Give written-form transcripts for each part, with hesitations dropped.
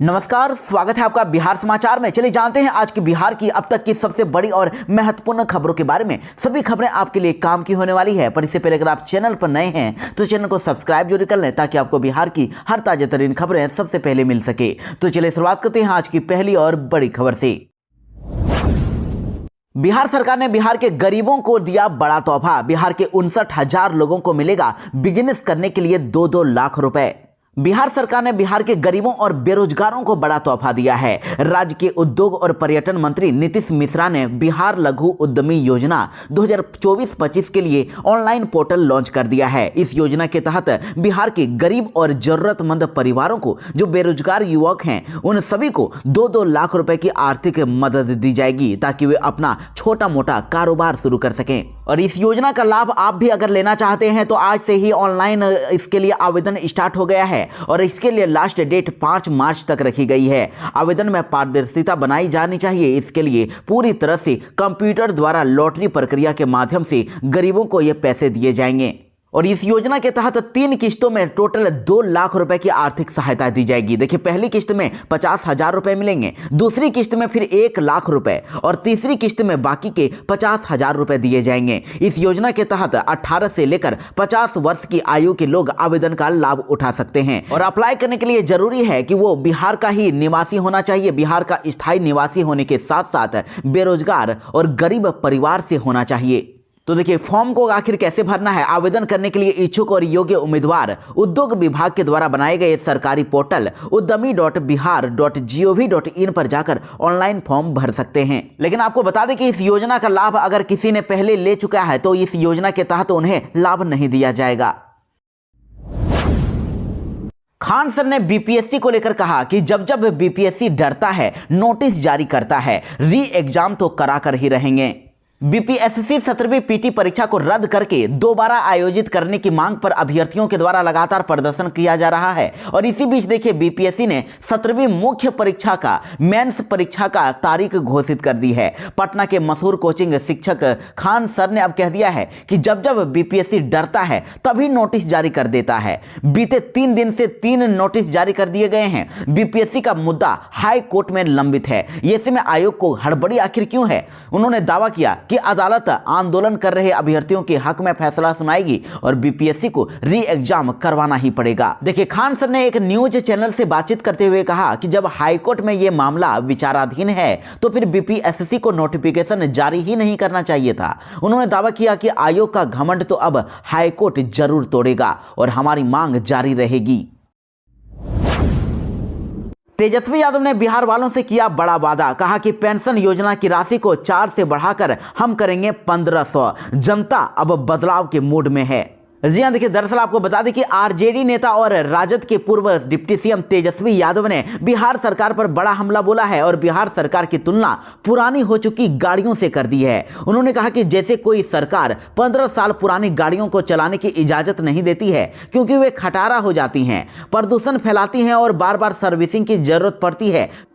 नमस्कार, स्वागत है आपका बिहार समाचार में। चलिए जानते हैं आज की बिहार की अब तक की सबसे बड़ी और महत्वपूर्ण खबरों के बारे में। सभी खबरें आपके लिए काम की होने वाली है, पर इससे पहले अगर आप चैनल पर नए हैं तो चैनल को सब्सक्राइब जरूर कर लें ताकि आपको बिहार की हर ताजा तरीन खबरें सबसे पहले मिल सके। तो चलिए शुरुआत करते हैं आज की पहली और बड़ी खबर से। बिहार सरकार ने बिहार के गरीबों को दिया बड़ा तोहफा। बिहार के 59,000 लोगों को मिलेगा बिजनेस करने के लिए 2-2 लाख रुपए। बिहार सरकार ने बिहार के गरीबों और बेरोजगारों को बड़ा तोहफा दिया है। राज्य के उद्योग और पर्यटन मंत्री नीतीश मिश्रा ने बिहार लघु उद्यमी योजना 2024-25 के लिए ऑनलाइन पोर्टल लॉन्च कर दिया है। इस योजना के तहत बिहार के गरीब और जरूरतमंद परिवारों को, जो बेरोजगार युवक हैं, उन सभी को 2-2 लाख रुपए की आर्थिक मदद दी जाएगी ताकि वे अपना छोटा मोटा कारोबार शुरू कर सकें। और इस योजना का लाभ आप भी अगर लेना चाहते हैं तो आज से ही ऑनलाइन इसके लिए आवेदन स्टार्ट हो गया है और इसके लिए लास्ट डेट 5 मार्च तक रखी गई है। आवेदन में पारदर्शिता बनाई जानी चाहिए। इसके लिए पूरी तरह से कंप्यूटर द्वारा लॉटरी प्रक्रिया के माध्यम से गरीबों को ये पैसे दिए जाएंगे। और इस योजना के तहत 3 किस्तों में टोटल 2 लाख रुपए की आर्थिक सहायता दी जाएगी। देखिए, पहली किस्त में 50,000 रुपए मिलेंगे, दूसरी किस्त में फिर 1 लाख रुपए और तीसरी किस्त में बाकी के 50,000 रुपए दिए जाएंगे। इस योजना के तहत 18 से लेकर 50 वर्ष की आयु के लोग आवेदन का लाभ उठा सकते हैं। और अप्लाई करने के लिए जरूरी है कि वो बिहार का ही निवासी होना चाहिए। बिहार का स्थायी निवासी होने के साथ साथ बेरोजगार और गरीब परिवार से होना चाहिए। तो देखिए, फॉर्म को आखिर कैसे भरना है। आवेदन करने के लिए इच्छुक और योग्य उम्मीदवार उद्योग विभाग के द्वारा बनाए गए सरकारी पोर्टल uddami.bihar.gov.in पर जाकर ऑनलाइन फॉर्म भर सकते हैं। लेकिन आपको बता दें कि इस योजना का लाभ अगर किसी ने पहले ले चुका है तो इस योजना के तहत उन्हें लाभ नहीं दिया जाएगा। खान सर ने बीपीएससी को लेकर कहा कि जब जब बीपीएससी डरता है, नोटिस जारी करता है, री एग्जाम तो करा कर ही रहेंगे। बीपीएससी 17वीं पीटी परीक्षा को रद्द करके दोबारा आयोजित करने की मांग पर अभ्यर्थियों के द्वारा लगातार प्रदर्शन किया जा रहा है। और इसी बीच देखिए, बीपीएससी ने 17वीं मुख्य परीक्षा का मेंस परीक्षा का तारीख घोषित कर दी है। पटना के मशहूर कोचिंग शिक्षक खान सर ने अब कह दिया है कि जब जब बीपीएससी डरता है तभी नोटिस जारी कर देता है। बीते 3 दिन से 3 नोटिस जारी कर दिए गए हैं। बीपीएससी का मुद्दा हाई कोर्ट में लंबित है। ऐसे में आयोग को हड़बड़ी आखिर क्यों है? उन्होंने दावा किया कि अदालत आंदोलन कर रहे अभ्यर्थियों के हक में फैसला सुनाएगी और बीपीएससी को री एग्जाम करवाना ही पड़ेगा। देखिए, खान सर ने एक न्यूज चैनल से बातचीत करते हुए कहा कि जब हाईकोर्ट में यह मामला विचाराधीन है तो फिर बीपीएससी को नोटिफिकेशन जारी ही नहीं करना चाहिए था। उन्होंने दावा किया कि आयोग का घमंड तो अब हाईकोर्ट जरूर तोड़ेगा और हमारी मांग जारी रहेगी। तेजस्वी यादव ने बिहार वालों से किया बड़ा वादा। कहा कि पेंशन योजना की राशि को 4 से बढ़ाकर हम करेंगे 1500। जनता अब बदलाव के मूड में है। जी हाँ, देखिए, दरअसल आपको बता दें कि आरजेडी नेता और राजद के पूर्व डिप्टी सीएम तेजस्वी यादव ने बिहार सरकार पर बड़ा हमला बोला है और बिहार सरकार की तुलना पुरानी हो चुकी गाड़ियों से कर दी है। उन्होंने कहा कि जैसे कोई सरकार 15 साल पुरानी गाड़ियों को चलाने की इजाजत नहीं देती है क्योंकि वे खटारा हो जाती हैं, प्रदूषण फैलाती हैं और बार बार सर्विसिंग की जरूरत पड़ती है,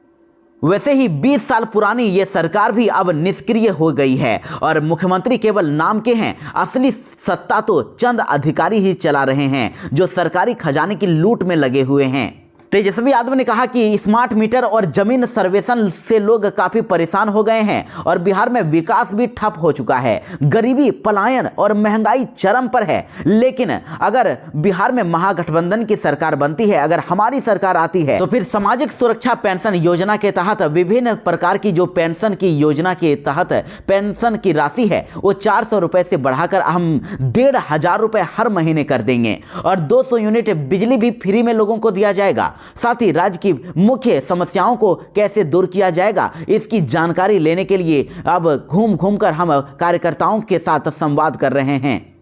वैसे ही 20 साल पुरानी ये सरकार भी अब निष्क्रिय हो गई है और मुख्यमंत्री केवल नाम के हैं। असली सत्ता तो चंद अधिकारी ही चला रहे हैं जो सरकारी खजाने की लूट में लगे हुए हैं। तेजस्वी यादव ने कहा कि स्मार्ट मीटर और जमीन सर्वेक्षण से लोग काफी परेशान हो गए हैं और बिहार में विकास भी ठप हो चुका है। गरीबी, पलायन और महंगाई चरम पर है। लेकिन अगर बिहार में महागठबंधन की सरकार बनती है, अगर हमारी सरकार आती है, तो फिर सामाजिक सुरक्षा पेंशन योजना के तहत विभिन्न प्रकार की जो पेंशन की योजना के तहत पेंशन की राशि है वो 400 रुपए से बढ़ाकर हम 1,500 रुपए हर महीने कर देंगे और 200 यूनिट बिजली भी फ्री में लोगों को दिया जाएगा। साथ ही राज्य की मुख्य समस्याओं को कैसे दूर किया जाएगा, इसकी जानकारी लेने के लिए अब घूम घूम कर हम कार्यकर्ताओं के साथ संवाद कर रहे हैं।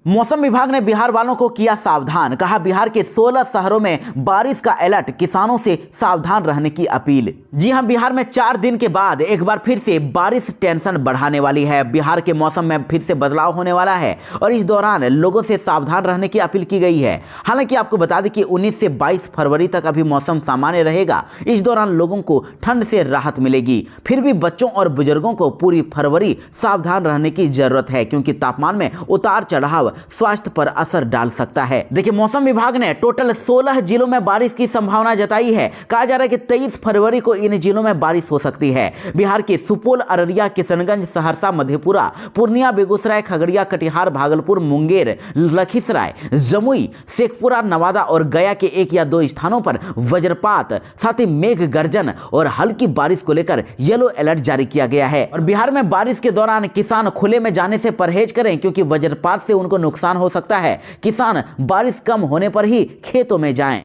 मौसम विभाग ने बिहार वालों को किया सावधान। कहा बिहार के 16 शहरों में बारिश का अलर्ट, किसानों से सावधान रहने की अपील। जी हां, बिहार में 4 दिन के बाद एक बार फिर से बारिश टेंशन बढ़ाने वाली है। बिहार के मौसम में फिर से बदलाव होने वाला है और इस दौरान लोगों से सावधान रहने की अपील की गई है। हालांकि आपको बता दें कि 19 से 22 फरवरी तक अभी मौसम सामान्य रहेगा। इस दौरान लोगों को ठंड से राहत मिलेगी। फिर भी बच्चों और बुजुर्गों को पूरी फरवरी सावधान रहने की जरूरत है क्योंकि तापमान में उतार चढ़ाव बदलाव स्वास्थ्य पर असर डाल सकता है। देखिए, मौसम विभाग ने टोटल 16 जिलों में बारिश की संभावना जताई है। कहा जा रहा है कि 23 फरवरी को इन जिलों में बारिश हो सकती है। बिहार के सुपौल, अररिया, किशनगंज, सहरसा, मधेपुरा, पूर्णिया, बेगूसराय, खगड़िया, कटिहार, भागलपुर, मुंगेर, लखीसराय, जमुई, शेखपुरा, नवादा और गया के 1 या 2 स्थानों पर वज्रपात, साथ ही मेघ गर्जन और हल्की बारिश को लेकर येलो अलर्ट जारी किया गया है। और बिहार में बारिश के दौरान किसान खुले में जाने से परहेज करें, क्योंकि वज्रपात से उनको नुकसान हो सकता है। किसान बारिश कम होने पर ही खेतों में जाएं।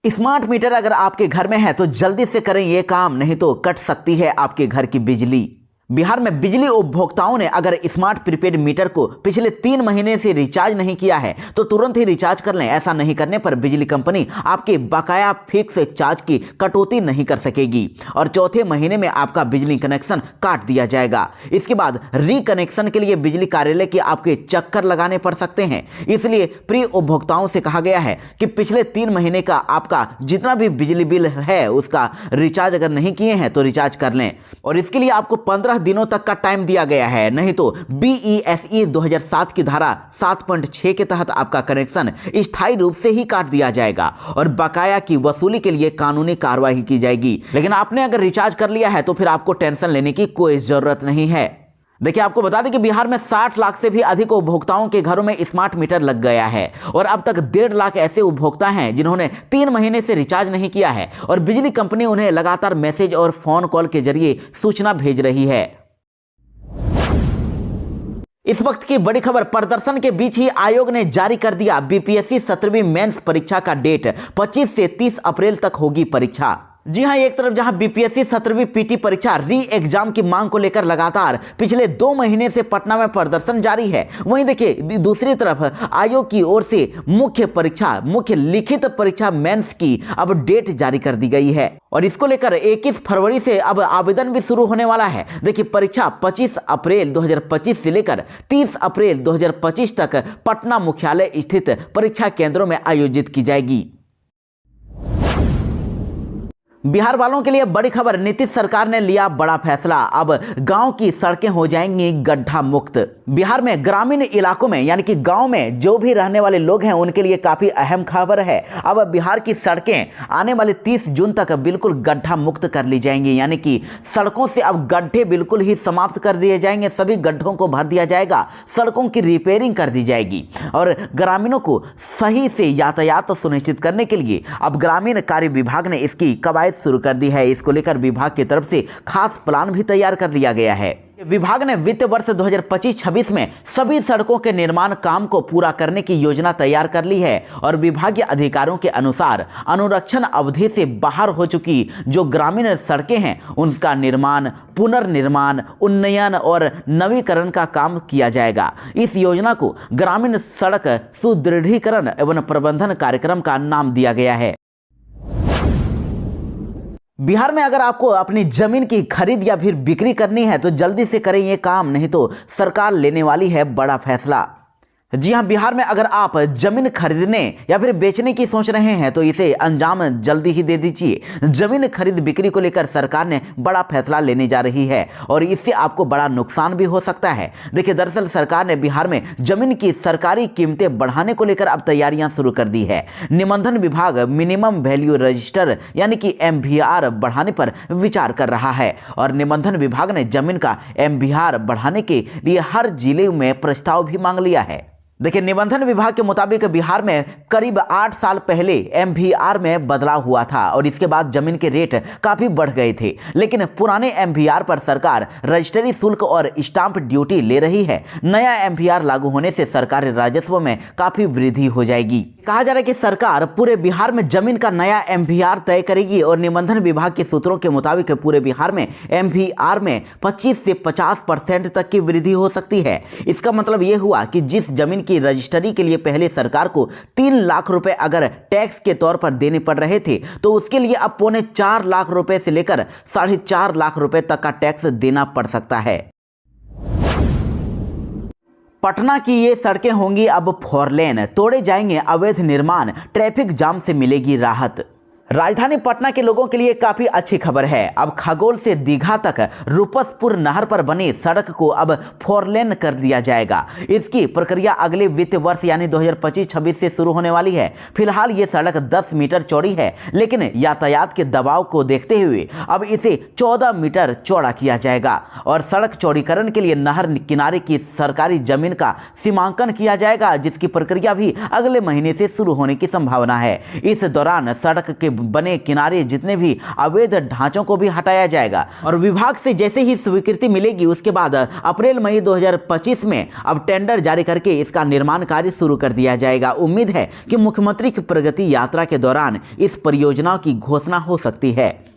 स्मार्ट मीटर अगर आपके घर में है तो जल्दी से करें ये काम, नहीं तो कट सकती है आपके घर की बिजली। बिहार में बिजली उपभोक्ताओं ने अगर स्मार्ट प्रीपेड मीटर को पिछले 3 महीने से रिचार्ज नहीं किया है तो तुरंत ही रिचार्ज कर लें। ऐसा नहीं करने पर बिजली कंपनी आपके बकाया फिक्स चार्ज की कटौती नहीं कर सकेगी और चौथे महीने में आपका बिजली कनेक्शन काट दिया जाएगा। इसके बाद रिकनेक्शन के लिए बिजली कार्यालय के आपके चक्कर लगाने पड़ सकते हैं। इसलिए प्रिय उपभोक्ताओं से कहा गया है कि पिछले 3 महीने का आपका जितना भी बिजली बिल है उसका रिचार्ज अगर नहीं किए हैं तो रिचार्ज कर लें। और इसके लिए आपको 15 दिनों तक का टाइम दिया गया है, नहीं तो BESE 2007 की धारा 7.6 के तहत आपका कनेक्शन स्थायी रूप से ही काट दिया जाएगा और बकाया की वसूली के लिए कानूनी कार्रवाई की जाएगी। लेकिन आपने अगर रिचार्ज कर लिया है तो फिर आपको टेंशन लेने की कोई जरूरत नहीं है। देखिए, आपको बता दें कि बिहार में 60 लाख से भी अधिक उपभोक्ताओं के घरों में स्मार्ट मीटर लग गया है और अब तक 1.5 लाख ऐसे उपभोक्ता हैं जिन्होंने 3 महीने से रिचार्ज नहीं किया है और बिजली कंपनी उन्हें लगातार मैसेज और फोन कॉल के जरिए सूचना भेज रही है। इस वक्त की बड़ी खबर, प्रदर्शन के बीच ही आयोग ने जारी कर दिया BPSC 17वीं मेंस परीक्षा का डेट। 25 से 30 अप्रैल तक होगी परीक्षा। जी हां, एक तरफ जहां BPSC 17वीं PT परीक्षा री एग्जाम की मांग को लेकर लगातार पिछले 2 महीने से पटना में प्रदर्शन जारी है, वहीं देखिए दूसरी तरफ आयोग की ओर से मुख्य लिखित परीक्षा मेंस की अब डेट जारी कर दी गई है और इसको लेकर 21 फरवरी से अब आवेदन भी शुरू होने वाला है। देखिए, परीक्षा 25 अप्रैल 2025 से लेकर 30 अप्रैल 2025 तक पटना मुख्यालय स्थित परीक्षा केंद्रों में आयोजित की जाएगी। बिहार वालों के लिए बड़ी खबर, नीतीश सरकार ने लिया बड़ा फैसला। अब गांव की सड़कें हो जाएंगी गड्ढा मुक्त। बिहार में ग्रामीण इलाकों में यानी कि गांव में जो भी रहने वाले लोग हैं उनके लिए काफी अहम खबर है। अब बिहार की सड़कें आने वाले 30 जून तक बिल्कुल गड्ढा मुक्त कर ली जाएंगी, यानी कि सड़कों से अब गड्ढे बिल्कुल ही समाप्त कर दिए जाएंगे। सभी गड्ढों को भर दिया जाएगा, सड़कों की रिपेयरिंग कर दी जाएगी और ग्रामीणों को सही से यातायात सुनिश्चित करने के लिए अब ग्रामीण कार्य विभाग ने इसकी कवायद शुरू कर दी है। इसको लेकर विभाग की तरफ से खास प्लान भी तैयार कर लिया गया है। विभाग ने वित्त वर्ष 2025-26 में सभी सड़कों के निर्माण काम को पूरा करने की योजना तैयार कर ली है और विभागीय अधिकारियों के अनुसार अनुरक्षण अवधि से बाहर हो चुकी जो ग्रामीण सड़कें हैं उनका निर्माण, पुनर्निर्माण, उन्नयन और नवीकरण का काम किया जाएगा। इस योजना को ग्रामीण सड़क सुदृढ़ीकरण एवं प्रबंधन कार्यक्रम का नाम दिया गया है। बिहार में अगर आपको अपनी जमीन की खरीद या फिर बिक्री करनी है तो जल्दी से करें ये काम, नहीं तो सरकार लेने वाली है बड़ा फैसला। जी हां, बिहार में अगर आप जमीन खरीदने या फिर बेचने की सोच रहे हैं तो इसे अंजाम जल्दी ही दे दीजिए। जमीन खरीद बिक्री को लेकर सरकार ने बड़ा फैसला लेने जा रही है और इससे आपको बड़ा नुकसान भी हो सकता है। देखिए, दरअसल सरकार ने बिहार में जमीन की सरकारी कीमतें बढ़ाने को लेकर अब तैयारियां शुरू कर दी है। निबंधन विभाग मिनिमम वैल्यू रजिस्टर यानी कि MVR बढ़ाने पर विचार कर रहा है और निबंधन विभाग ने जमीन का MVR बढ़ाने के लिए हर जिले में प्रस्ताव भी मांग लिया है। देखिए, निबंधन विभाग के मुताबिक बिहार में करीब 8 साल पहले MVR में बदलाव हुआ था और इसके बाद जमीन के रेट काफी बढ़ गए थे, लेकिन पुराने MVR पर सरकार रजिस्ट्री शुल्क और स्टाम्प ड्यूटी ले रही है। नया MVR लागू होने से सरकारी राजस्व में काफी वृद्धि हो जाएगी। कहा जा रहा है कि सरकार पूरे बिहार में जमीन का नया MVR तय करेगी और निबंधन विभाग के सूत्रों के मुताबिक पूरे बिहार में MVR में 25 से 50% तक की वृद्धि हो सकती है। इसका मतलब यह हुआ कि जिस जमीन की रजिस्ट्री के लिए पहले सरकार को 3 लाख रुपए अगर टैक्स के तौर पर देने पड़ रहे थे तो उसके लिए अब 4.25 लाख रुपए से लेकर 4.5 लाख रुपए तक का टैक्स देना पड़ सकता है। पटना की ये सड़कें होंगी अब 4 लेन, तोड़े जाएंगे अवैध निर्माण, ट्रैफिक जाम से मिलेगी राहत। राजधानी पटना के लोगों के लिए काफी अच्छी खबर है। अब खगोल से दीघा तक रूपसपुर नहर पर बनी सड़क को अब 4 लेन कर दिया जाएगा। इसकी प्रक्रिया अगले वित्त वर्ष यानी 2025-26 से शुरू होने वाली है। फिलहाल ये सड़क 10 मीटर चौड़ी है, लेकिन यातायात के दबाव को देखते हुए अब इसे 14 मीटर चौड़ा किया जाएगा और सड़क चौड़ीकरण के लिए नहर किनारे की सरकारी जमीन का सीमांकन किया जाएगा, जिसकी प्रक्रिया भी अगले महीने से शुरू होने की संभावना है। इस दौरान सड़क के बने किनारे जितने भी अवैध ढांचों को भी हटाया जाएगा और विभाग से जैसे ही स्वीकृति मिलेगी उसके बाद अप्रैल मई 2025 में अब टेंडर जारी करके इसका निर्माण कार्य शुरू कर दिया जाएगा। उम्मीद है कि मुख्यमंत्री की प्रगति यात्रा के दौरान इस परियोजना की घोषणा हो सकती है।